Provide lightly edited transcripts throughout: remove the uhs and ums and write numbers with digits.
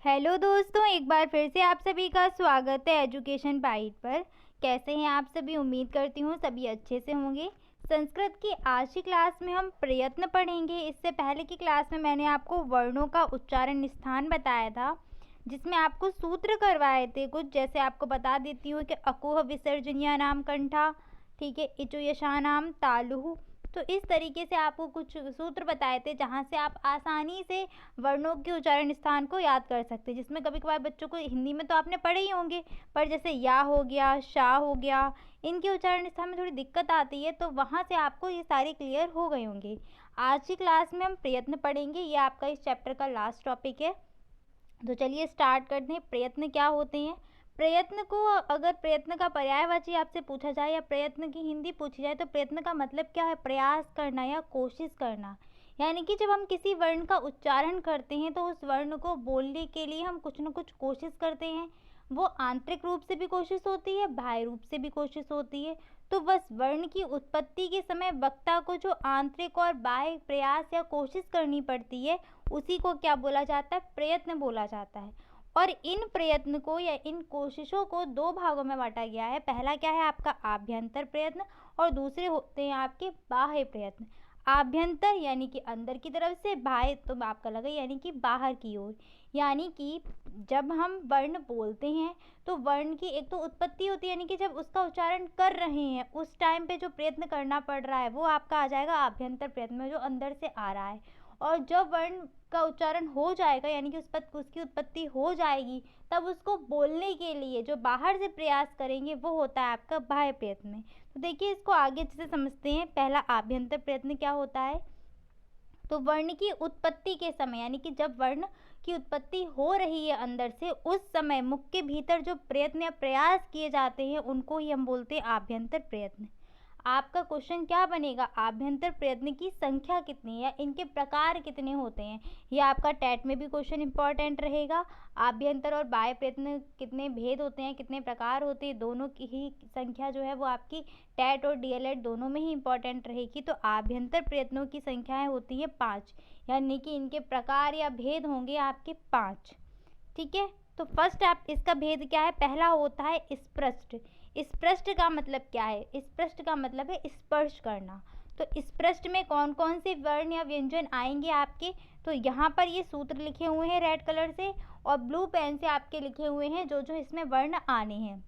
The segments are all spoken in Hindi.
हेलो दोस्तों, एक बार फिर से आप सभी का स्वागत है एजुकेशन बाइट पर। कैसे हैं आप सभी? उम्मीद करती हूँ सभी अच्छे से होंगे। संस्कृत की आज की क्लास में हम प्रयत्न पढ़ेंगे। इससे पहले की क्लास में मैंने आपको वर्णों का उच्चारण स्थान बताया था, जिसमें आपको सूत्र करवाए थे कुछ। जैसे आपको बता देती हूँ कि अकुह विसर्जनिया नाम कंठा, ठीक है, इचु यशा नाम तालुह। तो इस तरीके से आपको कुछ सूत्र बताए थे जहाँ से आप आसानी से वर्णों के उच्चारण स्थान को याद कर सकते हैं। जिसमें कभी कभार बच्चों को हिंदी में तो आपने पढ़े ही होंगे, पर जैसे या हो गया, शा हो गया, इनके उच्चारण स्थान में थोड़ी दिक्कत आती है, तो वहाँ से आपको ये सारे क्लियर हो गए होंगे। आज की क्लास में हम प्रयत्न पढ़ेंगे। ये आपका इस चैप्टर का लास्ट टॉपिक है। तो चलिए स्टार्ट करते हैं। प्रयत्न क्या होते हैं? प्रयत्न को अगर प्रयत्न का पर्यायवाची आपसे पूछा जाए या प्रयत्न की हिंदी पूछी जाए तो प्रयत्न का मतलब क्या है? प्रयास करना या कोशिश करना। यानी कि जब हम किसी वर्ण का उच्चारण करते हैं तो उस वर्ण को बोलने के लिए हम कुछ न कुछ कोशिश करते हैं। वो आंतरिक रूप से भी कोशिश होती है, बाह्य रूप से भी कोशिश होती है। तो बस वर्ण की उत्पत्ति के समय वक्ता को जो आंतरिक और बाह्य प्रयास या कोशिश करनी पड़ती है, उसी को क्या बोला जाता है? प्रयत्न बोला जाता है। और इन प्रयत्न को या इन कोशिशों को दो भागों में बांटा गया है। पहला क्या है? आपका आभ्यंतर प्रयत्न, और दूसरे होते हैं आपके बाह्य प्रयत्न। आभ्यंतर यानी कि अंदर की तरफ से, बाह्य तो आपका लगा यानी कि बाहर की ओर। यानी कि जब हम वर्ण बोलते हैं तो वर्ण की एक तो उत्पत्ति होती है, यानी कि जब उसका उच्चारण कर रहे हैं उस टाइम पे जो प्रयत्न करना पड़ रहा है वो आपका आ जाएगा आभ्यंतर प्रयत्न में, जो अंदर से आ रहा है। और जब वर्ण का उच्चारण हो जाएगा यानी कि उसकी उत्पत्ति हो जाएगी, तब उसको बोलने के लिए जो बाहर से प्रयास करेंगे वो होता है आपका बाह्य प्रयत्न। तो देखिए इसको आगे अच्छे से समझते हैं। पहला आभ्यंतर प्रयत्न क्या होता है? तो वर्ण की उत्पत्ति के समय, यानी कि जब वर्ण की उत्पत्ति हो रही है अंदर से, उस समय मुख के भीतर जो प्रयत्न या प्रयास किए जाते हैं उनको ही हम बोलते हैं आभ्यंतर प्रयत्न। आपका क्वेश्चन क्या बनेगा? आभ्यंतर प्रयत्न की संख्या कितनी है या इनके प्रकार कितने होते हैं? ये आपका टेट में भी क्वेश्चन इंपॉर्टेंट रहेगा। आभ्यंतर और बाह्य प्रयत्न कितने भेद होते हैं, कितने प्रकार होते हैं, दोनों की ही संख्या जो है वो आपकी टेट और डीएलएड दोनों में ही इंपॉर्टेंट रहेगी। तो आभ्यंतर प्रयत्नों की संख्याएं होती हैं 5, यानी कि इनके प्रकार या भेद होंगे आपके 5। ठीक है, तो फर्स्ट आप इसका भेद क्या है? पहला होता है स्पृष्ट। स्पृष्ट का मतलब क्या है? स्पृष्ट का मतलब है स्पर्श करना। तो स्पृष्ट में कौन कौन से वर्ण या व्यंजन आएंगे आपके? तो यहाँ पर ये सूत्र लिखे हुए हैं रेड कलर से, और ब्लू पेन से आपके लिखे हुए हैं जो जो इसमें वर्ण आने हैं।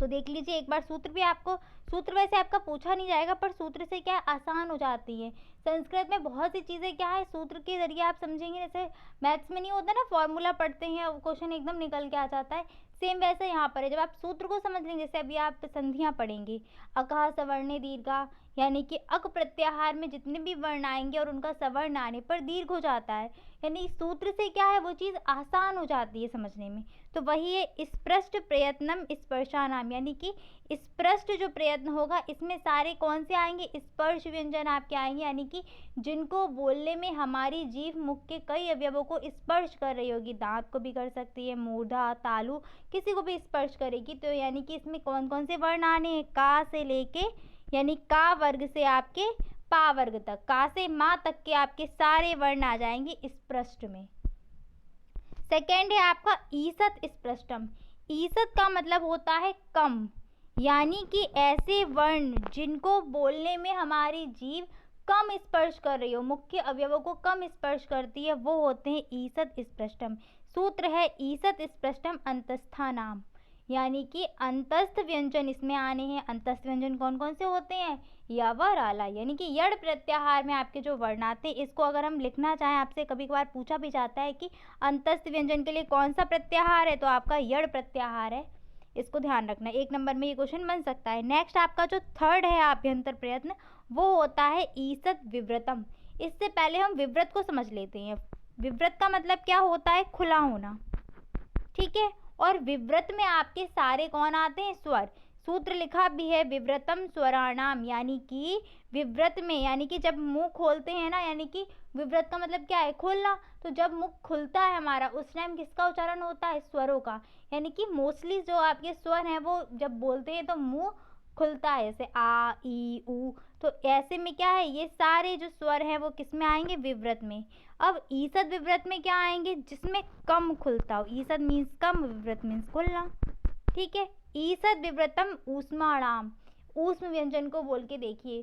तो देख लीजिए एक बार सूत्र भी आपको, सूत्र वैसे आपका पूछा नहीं जाएगा, पर सूत्र से क्या आसान हो जाती है। संस्कृत में बहुत सी चीज़ें क्या है सूत्र के जरिए आप समझेंगे। जैसे मैथ्स में नहीं होता ना, फॉर्मूला पढ़ते हैं क्वेश्चन एकदम निकल के आ जाता है, सेम वैसे यहाँ पर है। जब आप सूत्र को समझ लेंगे, जैसे अभी आप संधियाँ पढ़ेंगे, अकहा सवर्णे दीर्घा, यानी कि अक प्रत्याहार में जितने भी वर्ण आएंगे और उनका सवर्ण आने पर दीर्घ हो जाता है, यानी सूत्र से क्या है वो चीज़ आसान हो जाती है समझने में। तो वही है स्पृष्ट प्रयत्नम स्पर्शानाम, यानी कि स्पृष्ट जो प्रयत्न होगा इसमें सारे कौन से आएंगे? स्पर्श व्यंजन आपके आएंगे, यानी कि जिनको बोलने में हमारी जीभ मुख के कई अवयवों को स्पर्श कर रही होगी। दांत को भी कर सकती है, मूर्धा, तालु, किसी को भी स्पर्श करेगी। तो यानी कि इसमें कौन कौन से वर्ण आने हैं? का से लेके, यानी का वर्ग से आपके पा वर्ग तक, का से माँ तक के आपके सारे वर्ण आ जाएंगे स्पृष्ट में। सेकेंड है आपका ईसत स्पृष्टम। ईसत का मतलब होता है कम, यानी कि ऐसे वर्ण जिनको बोलने में हमारी जीभ कम स्पर्श कर रही हो, मुख्य अवयवों को कम स्पर्श करती है, वो होते हैं ईसत स्पृष्टम। सूत्र है ईसत स्पृष्टम अंतस्थानाम, यानी कि अंतस्थ व्यंजन इसमें आने हैं। अंतस्थ व्यंजन कौन कौन से होते हैं? या व राला, यानी कि यड़ प्रत्याहार में आपके जो वर्ण आते हैं, इसको अगर हम लिखना चाहें, आपसे कभी कभार पूछा भी जाता है कि अंतस्थ व्यंजन के लिए कौन सा प्रत्याहार है, तो आपका यड़ प्रत्याहार है। इसको ध्यान रखना, 1 नंबर में ये क्वेश्चन बन सकता है। नेक्स्ट आपका जो थर्ड है आभ्यंतर प्रयत्न, वो होता है ईसत विव्रतम। इससे पहले हम विव्रत को समझ लेते हैं। विव्रत का मतलब क्या होता है? खुला होना। ठीक है, और विव्रत में आपके सारे कौन आते हैं? स्वर। सूत्र लिखा भी है विव्रतम स्वराणाम, यानी कि विव्रत में, यानी कि जब मुंह खोलते हैं ना, यानी कि विव्रत का मतलब क्या है? खोलना। तो जब मुख खुलता है हमारा उस टाइम किसका उच्चारण होता है? स्वरों का। यानी कि मोस्टली जो आपके स्वर हैं वो जब बोलते हैं तो मुंह खुलता है, जैसे आ, ई, ऊ। तो ऐसे में क्या है, ये सारे जो स्वर हैं वो किस में आएंगे, विव्रत में। अब ईसद विव्रत में क्या आएंगे, जिसमें कम खुलता हो। ईसद मीन्स कम, विव्रत मीन्स खुलना। ठीक है, ईसद विव्रतम ऊष्माणाम। ऊष्म व्यंजन को बोल के देखिए,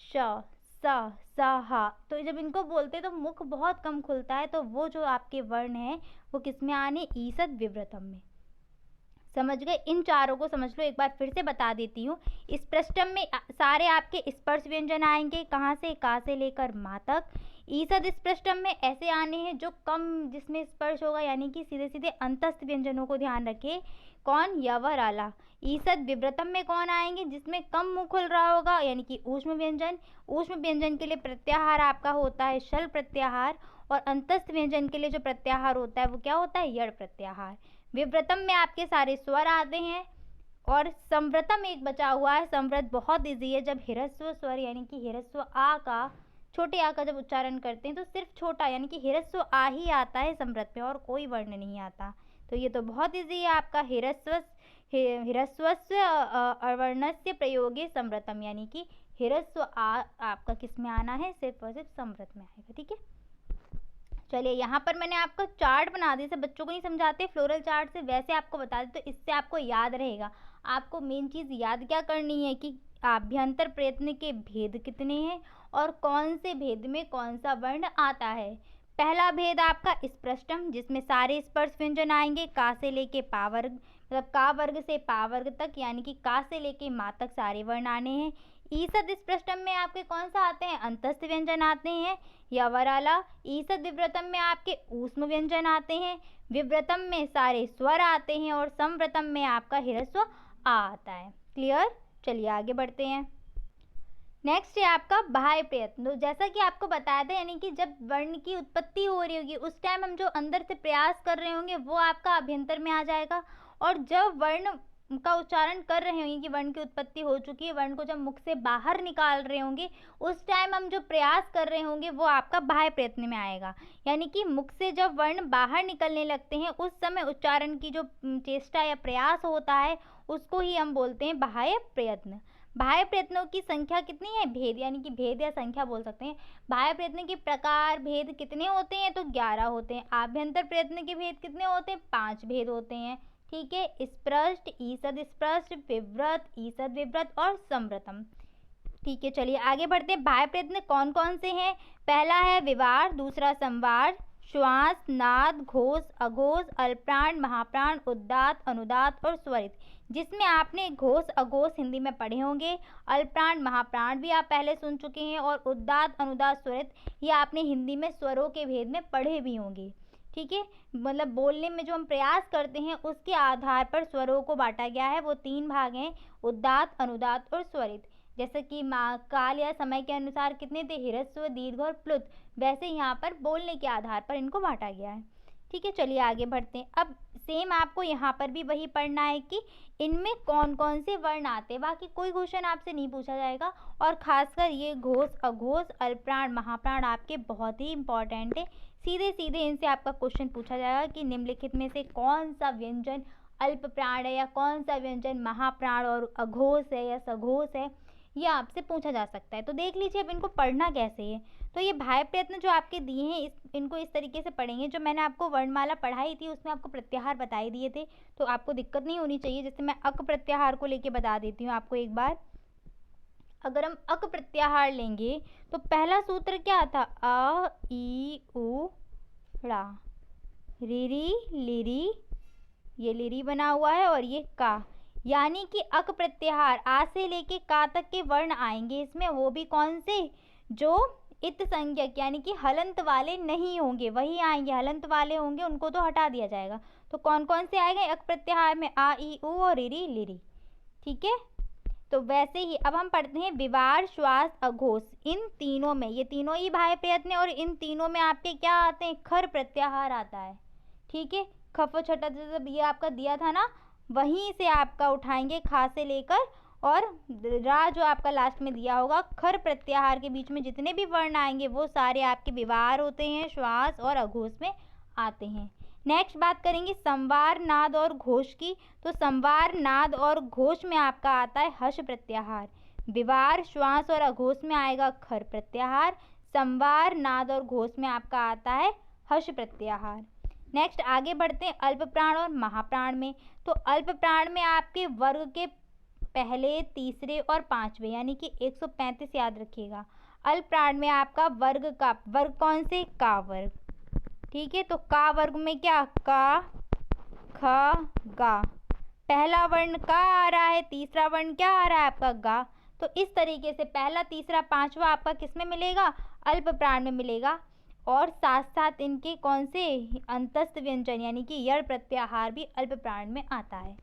श, स, हा। तो जब इनको बोलते हैं तो मुख बहुत कम खुलता है, तो वो जो आपके वर्ण हैं वो किस में आने, ईसद विव्रतम में। समझ गए, इन चारों को समझ लो, एक बार फिर से बता देती हूँ। इस पृष्ठम में सारे आपके स्पर्श व्यंजन आएंगे, कहाँ से, का से लेकर मा तक। ईसद इस पृष्ठम में ऐसे आने हैं जो कम, जिसमें स्पर्श होगा, यानी कि सीधे सीधे अंतस्थ व्यंजनों को ध्यान रखे। कौन, यवर आला। ईसद विव्रतम में कौन आएंगे, जिसमें कम मुंह खुल रहा होगा, यानी कि ऊष्म व्यंजन। ऊष्म व्यंजन के लिए प्रत्याहार आपका होता है शल प्रत्याहार, और अंतस्थ व्यंजन के लिए जो प्रत्याहार होता है वो क्या होता है, यड़ प्रत्याहार। विव्रतम में आपके सारे स्वर आते हैं, और संव्रतम एक बचा हुआ है। संव्रत बहुत इजी है, जब हिरस्व स्वर यानी कि हिरस्व आ का, छोटे आ का जब उच्चारण करते हैं तो सिर्फ छोटा यानी कि हिरस्व आ ही आता है संव्रत में, और कोई वर्ण नहीं आता। तो ये तो बहुत इजी है आपका, हिरस्वस्य अवर्णस्य प्रयोगे संव्रतम, यानी कि हिरस्व आ आपका किस में आना है, सिर्फ और सिर्फ संव्रत में आएगा। ठीक है, चलिए यहाँ पर मैंने आपका चार्ट बना दिया, बच्चों को नहीं समझाते फ्लोरल चार्ट से, वैसे आपको बता दें तो इससे आपको याद रहेगा। आपको मेन चीज़ याद क्या करनी है कि आभ्यंतर प्रयत्न के भेद कितने हैं और कौन से भेद में कौन सा वर्ण आता है। पहला भेद आपका स्पृष्टम, जिसमें सारे स्पर्श व्यंजन आएंगे, का से लेके पा वर्ग, मतलब का वर्ग से पा वर्ग तक, यानी कि का से लेके मा तक सारे वर्ण आने हैं। ईसद स्पृष्टम में आपके कौन सा आते हैं, अंतस्थ व्यंजन आते हैं, यवराला। ईसद विव्रतम में आपके ऊष्म व्यंजन आते हैं, विव्रतम में सारे स्वर आते हैं, और संव्रतम में आपका हिरस्व आ आता है। क्लियर, चलिए आगे बढ़ते हैं। नेक्स्ट है आपका बाह्य प्रयत्न। तो जैसा कि आपको बताया था, यानी कि जब वर्ण की उत्पत्ति हो रही होगी उस टाइम हम जो अंदर से प्रयास कर रहे होंगे वो आपका अभ्यंतर में आ जाएगा, और जब वर्ण का उच्चारण कर रहे होंगे कि वर्ण की उत्पत्ति हो चुकी है, वर्ण को जब मुख से बाहर निकाल रहे होंगे उस टाइम हम जो प्रयास कर रहे होंगे वो आपका बाह्य प्रयत्न में आएगा। यानी कि मुख से जब वर्ण बाहर निकलने लगते हैं उस समय उच्चारण की जो चेष्टा या प्रयास होता है उसको ही हम बोलते हैं बाह्य प्रयत्न। बाह्य प्रयत्नों की संख्या कितनी है, भेद, यानी कि भेद या संख्या बोल सकते हैं। बाह्य प्रयत्न के प्रकार भेद कितने होते हैं, तो 11 होते हैं। आभ्यंतर प्रयत्न के भेद कितने होते हैं, 5 भेद होते हैं। ठीक है, स्पृष्ट, ईसद स्पृष्ट, विव्रत, ईसद विव्रत और संव्रतम। ठीक है, चलिए आगे बढ़ते हैं। बाह्य प्रयत्न कौन कौन से हैं, पहला है विवार, दूसरा संवार, श्वास, नाद, घोष, अघोष, अल्पप्राण, महाप्राण, उद्दात, अनुदात और स्वरित, जिसमें आपने घोष अघोष हिंदी में पढ़े होंगे, अल्पप्राण महाप्राण भी आप पहले सुन चुके हैं, और उद्दात अनुदात स्वरित ये आपने हिंदी में स्वरों के भेद में पढ़े भी होंगे। ठीक है, मतलब बोलने में जो हम प्रयास करते हैं उसके आधार पर स्वरों को बांटा गया है, वो 3 भाग हैं, उद्दात, अनुदात और स्वरित। जैसे कि काल या समय के अनुसार कितने थे, ह्रस्व, दीर्घ और प्लुत, वैसे यहाँ पर बोलने के आधार पर इनको बांटा गया है। ठीक है, चलिए आगे बढ़ते हैं। अब सेम आपको यहाँ पर भी वही पढ़ना है कि इनमें कौन कौन से वर्ण आते हैं, बाकी कोई क्वेश्चन आपसे नहीं पूछा जाएगा, और खासकर ये घोष अघोष अल्पप्राण महाप्राण आपके बहुत ही इंपॉर्टेंट है। सीधे सीधे इनसे आपका क्वेश्चन पूछा जाएगा कि निम्नलिखित में से कौन सा व्यंजन अल्प प्राण है, या कौन सा व्यंजन महाप्राण और अघोष है या सघोष है, ये आपसे पूछा जा सकता है। तो देख लीजिए अब इनको पढ़ना कैसे है। तो ये बाह्य प्रयत्न जो आपके दिए हैं इनको इस तरीके से पढ़ेंगे। जो मैंने आपको वर्णमाला पढ़ाई थी उसमें आपको प्रत्याहार बताए दिए थे, तो आपको दिक्कत नहीं होनी चाहिए। जैसे मैं अक प्रत्याहार को लेके बता देती हूँ आपको एक बार। अगर हम अक प्रत्याहार लेंगे तो पहला सूत्र क्या था, अ ई उ ड़ा, रिरी लिरी, ये लिरी बना हुआ है, और ये का, यानी कि अक प्रत्याहार आ से लेके का तक के वर्ण आएंगे इसमें, वो भी कौन से, जो इत संज्ञक यानी कि हलंत वाले नहीं होंगे वही आएंगे, हलंत वाले होंगे उनको तो हटा दिया जाएगा। तो कौन कौन से आएंगे अक प्रत्याहार में, आ ई उ और रिरी लिरी। ठीक है, तो वैसे ही अब हम पढ़ते हैं विवार, श्वास, अघोष, इन तीनों में, ये तीनों ही बाह्य प्रयत्न है, और इन तीनों में आपके क्या आते हैं, खर प्रत्याहार आता है। ठीक है, खफ छठा जब ये आपका दिया था ना, वहीं से आपका उठाएंगे खा से लेकर, और रा जो आपका लास्ट में दिया होगा, खर प्रत्याहार के बीच में जितने भी वर्ण आएंगे वो सारे आपके विवार होते हैं, श्वास और अघोष में आते हैं। नेक्स्ट बात करेंगे संवार, नाद और घोष की। तो संवार, नाद और घोष में आपका आता है हर्ष प्रत्याहार। विवार, श्वास और अघोष में आएगा खर प्रत्याहार। संवार, नाद और घोष में आपका आता है हर्ष प्रत्याहार। नेक्स्ट आगे बढ़ते हैं अल्प प्राण और महाप्राण में। तो अल्प प्राण में आपके वर्ग के पहले, तीसरे और पांचवे यानी कि 135 याद रखिएगा। अल्प प्राण में आपका वर्ग कौन से? का वर्ग। ठीक है, तो का वर्ग में क्या? का, ख, गा। पहला वर्ण का आ रहा है, तीसरा वर्ण क्या आ रहा है आपका? गा। तो इस तरीके से पहला, तीसरा, पांचवा आपका किस में मिलेगा? अल्प प्राण में मिलेगा। और साथ साथ इनके कौन से? अंतस्थ व्यंजन यानी कि यड़ प्रत्याहार भी अल्प प्राण में आता है।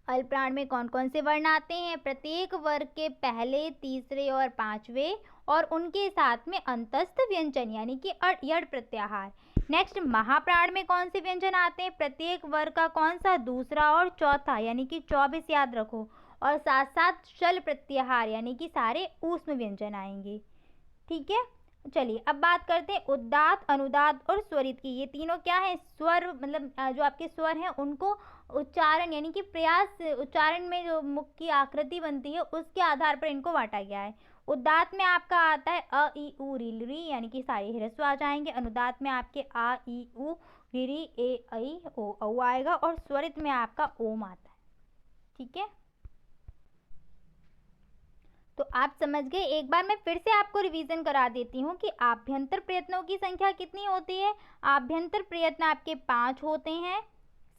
अल्प प्राण में कौन कौन से वर्ण आते हैं? प्रत्येक वर्ग के पहले, तीसरे और पांचवे, और उनके साथ में अंतस्थ व्यंजन यानी कि यड़ प्रत्याहार। नेक्स्ट महाप्राण में कौन से व्यंजन आते हैं? प्रत्येक वर्ग का कौन सा? दूसरा और चौथा यानी कि 24 याद रखो। और साथ साथ शल प्रत्याहार यानी कि सारे ऊष्म व्यंजन आएंगे। ठीक है, चलिए अब बात करते हैं उदात्त, अनुदात्त और स्वरित की। ये तीनों क्या है? स्वर, मतलब जो आपके स्वर हैं उनको उच्चारण यानी कि प्रयास उच्चारण में जो मुख की आकृति बनती है उसके आधार पर इनको बांटा गया है। उदात्त में आपका आता है अ, ई, उ, री, री यानी कि सारे ह्रस्व आ जाएंगे। अनुदात्त में आपके आ, ई, उ, री, री, ए, ऐ, ओ, औ आएगा। और स्वरित में आपका ओम आता है। ठीक है, तो आप समझ गए। एक बार मैं फिर से आपको रिवीजन करा देती हूँ कि आभ्यंतर प्रयत्नों की संख्या कितनी होती है। आभ्यंतर प्रयत्न आपके 5 होते हैं।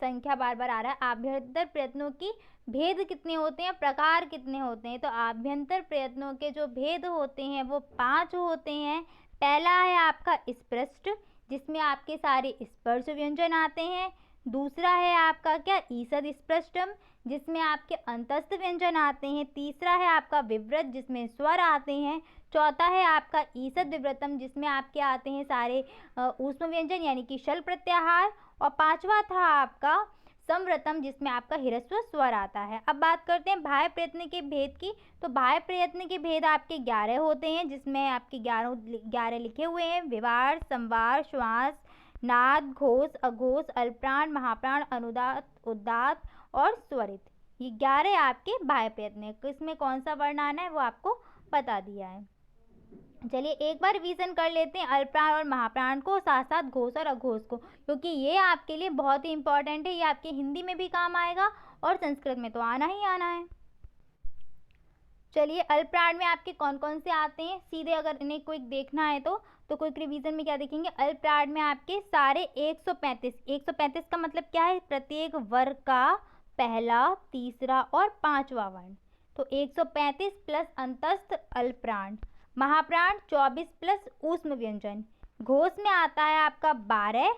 संख्या बार बार आ रहा है। आभ्यंतर प्रयत्नों की भेद कितने होते हैं, प्रकार कितने होते हैं? तो आभ्यंतर प्रयत्नों के जो भेद होते हैं वो 5 होते हैं। पहला है आपका स्पृष्ट, जिसमें आपके सारे स्पर्श व्यंजन आते हैं। दूसरा है आपका क्या? ईषद स्पृष्टम, जिसमें आपके अंतस्थ व्यंजन आते हैं। तीसरा है आपका विव्रत, जिसमें स्वर आते हैं। चौथा है आपका ईषद विव्रतम, जिसमें आपके आते हैं सारे ऊष्म व्यंजन यानी कि शल प्रत्याहार। और पांचवा था आपका संव्रतम, जिसमें आपका ह्रस्व स्वर आता है। अब बात करते हैं बाह्य प्रयत्न के भेद की। तो बाह्य प्रयत्न के भेद आपके 11 होते हैं, जिसमें आपके 11 लिखे हुए हैं। विवार, संवार, श्वास, नाद, घोष, अघोष, अल्पप्राण, महाप्राण, अनुदात्त, उदात्त और स्वरित। ये 11 आपके बाह्य प्रयत्न है। किसमें कौन सा वर्ण आना है वो आपको बता दिया है। चलिए एक बार रिवीजन कर लेते हैं अल्पप्राण और महाप्राण को, साथ साथ घोष और अघोष को, क्योंकि ये आपके लिए बहुत ही इंपॉर्टेंट है। ये आपके हिंदी में भी काम आएगा और संस्कृत में तो आना ही आना है। चलिए अल्पप्राण में आपके कौन कौन से आते हैं, सीधे अगर इन्हें क्विक देखना है तो क्विक रिवीजन में क्या देखेंगे? अल्पप्राण में आपके सारे 135 का मतलब क्या है? प्रत्येक वर्ग का पहला, तीसरा और पांचवा वर्ण। तो 135 प्लस अंतस्थ अल्पप्राण। महाप्राण 24 प्लस ऊष्म व्यंजन। घोष में आता है आपका 12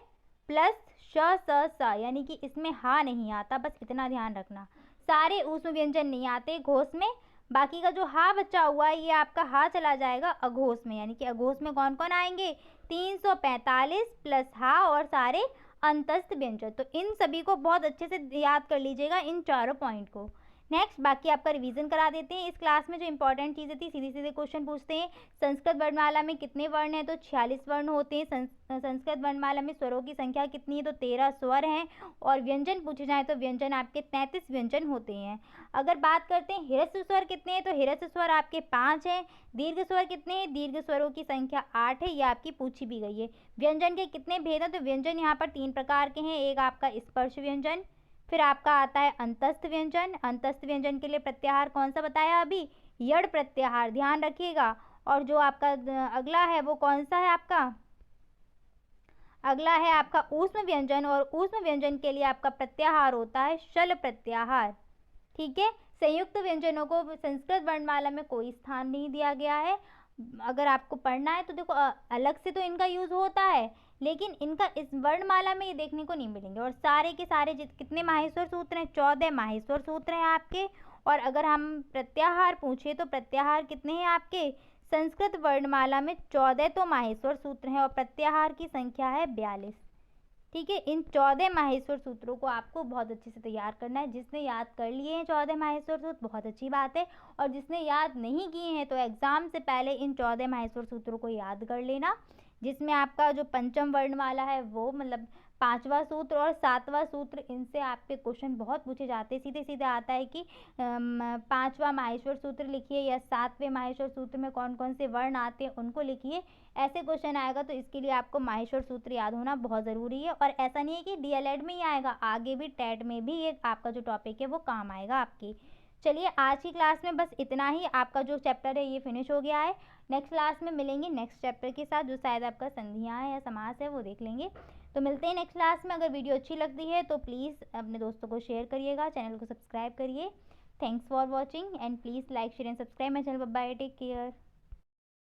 प्लस श, स, यानी कि इसमें हा नहीं आता, बस इतना ध्यान रखना। सारे ऊष्म व्यंजन नहीं आते घोष में, बाकी का जो हा बचा हुआ है ये आपका हा चला जाएगा अघोष में, यानी कि अघोष में कौन कौन आएंगे? 345 प्लस हा और सारे अंतस्थ व्यंजन। तो इन सभी को बहुत अच्छे से याद कर लीजिएगा, इन चारों पॉइंट को। नेक्स्ट बाकी आपका रिवीजन करा देते हैं। इस क्लास में जो इंपॉर्टेंट चीज़ें थी सीधे सीधे क्वेश्चन पूछते हैं। संस्कृत वर्णमाला में कितने वर्ण हैं? तो 46 वर्ण होते हैं। संस्कृत वर्णमाला में स्वरों की संख्या कितनी है? तो 13 स्वर हैं। और व्यंजन पूछे जाए तो व्यंजन आपके 33 व्यंजन होते हैं। अगर बात करते हैं ह्रस्व स्वर कितने हैं, तो ह्रस्व स्वर आपके 5 हैं। दीर्घ स्वर कितने हैं? दीर्घ स्वरों की संख्या 8 है, ये आपकी पूछी भी गई है। व्यंजन के कितने भेद हैं? तो व्यंजन यहाँ पर 3 प्रकार के हैं। एक आपका स्पर्श व्यंजन, फिर आपका आता है अंतस्थ व्यंजन। अंतस्थ व्यंजन के लिए प्रत्याहार कौन सा बताया अभी? यड़ प्रत्याहार, ध्यान रखिएगा। और जो आपका अगला है वो कौन सा है आपका? अगला है आपका ऊष्म व्यंजन, और ऊष्म व्यंजन के लिए आपका प्रत्याहार होता है शल प्रत्याहार। ठीक है, संयुक्त व्यंजनों को संस्कृत वर्णमाला में कोई स्थान नहीं दिया गया है। अगर आपको पढ़ना है तो देखो अलग से तो इनका यूज होता है, लेकिन इनका इस वर्णमाला में ये देखने को नहीं मिलेंगे। और सारे के सारे कितने माहेश्वर सूत्र हैं? 14 माहेश्वर सूत्र हैं आपके। और अगर हम प्रत्याहार पूछे तो प्रत्याहार कितने हैं आपके? संस्कृत वर्णमाला में 14 तो माहेश्वर सूत्र हैं और प्रत्याहार की संख्या है 42। ठीक है, इन 14 माहेश्वर सूत्रों को आपको बहुत अच्छे से तैयार करना है। जिसने याद कर लिए हैं 14 माहेश्वर सूत्र बहुत अच्छी बात है, और जिसने याद नहीं किए हैं तो एग्जाम से पहले इन 14 माहेश्वर सूत्रों को याद कर लेना। जिसमें आपका जो पंचम वर्णमाला है वो मतलब पांचवा सूत्र और सातवां सूत्र, इनसे आपके क्वेश्चन बहुत पूछे जाते हैं। सीधे सीधे आता है कि पांचवा माहेश्वर सूत्र लिखिए या सातवें माहेश्वर सूत्र में कौन कौन से वर्ण आते हैं उनको लिखिए, ऐसे क्वेश्चन आएगा। तो इसके लिए आपको माहेश्वर सूत्र याद होना बहुत ज़रूरी है। और ऐसा नहीं है कि डीएलएड में ही आएगा, आगे भी टेट में भी ये आपका जो टॉपिक है वो काम आएगा आपकी। चलिए आज की क्लास में बस इतना ही। आपका जो चैप्टर है ये फिनिश हो गया है। नेक्स्ट क्लास में मिलेंगे नेक्स्ट चैप्टर के साथ, जो शायद आपका संधियाँ है या समास है, वो देख लेंगे। तो मिलते हैं नेक्स्ट क्लास में। अगर वीडियो अच्छी लगती है तो प्लीज़ अपने दोस्तों को शेयर करिएगा, चैनल को सब्सक्राइब करिए। Thanks for watching and please like share and subscribe my channel. Bye bye, take care.